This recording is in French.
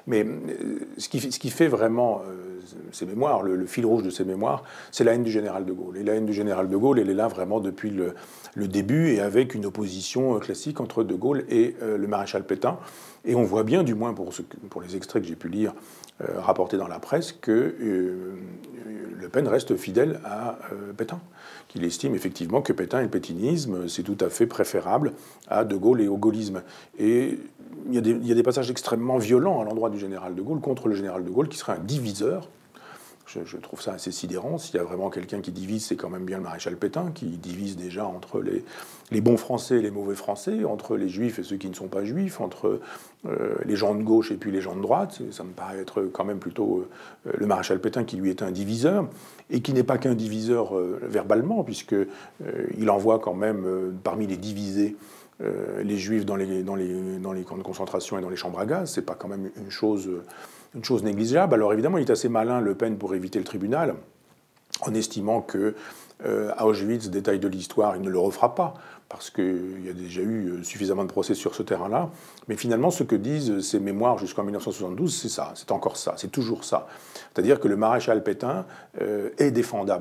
Mais ce qui fait vraiment ces mémoires, le fil rouge de ces mémoires, c'est la haine du général de Gaulle. Et la haine du général de Gaulle, elle est là vraiment depuis le début, et avec une opposition classique entre de Gaulle et le maréchal Pétain. Et on voit bien, du moins pour les extraits que j'ai pu lire, rapportés dans la presse, que Le Pen reste fidèle à Pétain, qu'il estime effectivement que Pétain et le pétinisme, c'est tout à fait préférable à de Gaulle et au gaullisme. Et il y a des passages extrêmement violents à l'endroit du général de Gaulle, contre le général de Gaulle, qui serait un diviseur. Je trouve ça assez sidérant. S'il y a vraiment quelqu'un qui divise, c'est quand même bien le maréchal Pétain, qui divise déjà entre les bons Français et les mauvais Français, entre les juifs et ceux qui ne sont pas juifs, entre les gens de gauche et puis les gens de droite. Ça me paraît être quand même plutôt le maréchal Pétain qui, lui, est un diviseur, et qui n'est pas qu'un diviseur verbalement, puisqu'il envoie quand même, parmi les divisés, les juifs dans les camps de concentration et dans les chambres à gaz. C'est pas quand même une chose négligeable. Alors évidemment, il est assez malin, Le Pen, pour éviter le tribunal, en estimant que à Auschwitz, détail de l'histoire, il ne le refera pas, parce qu'il y a déjà eu suffisamment de procès sur ce terrain-là. Mais finalement, ce que disent ces mémoires jusqu'en 1972, c'est ça, c'est encore ça, c'est toujours ça. C'est-à-dire que le maréchal Pétain est défendable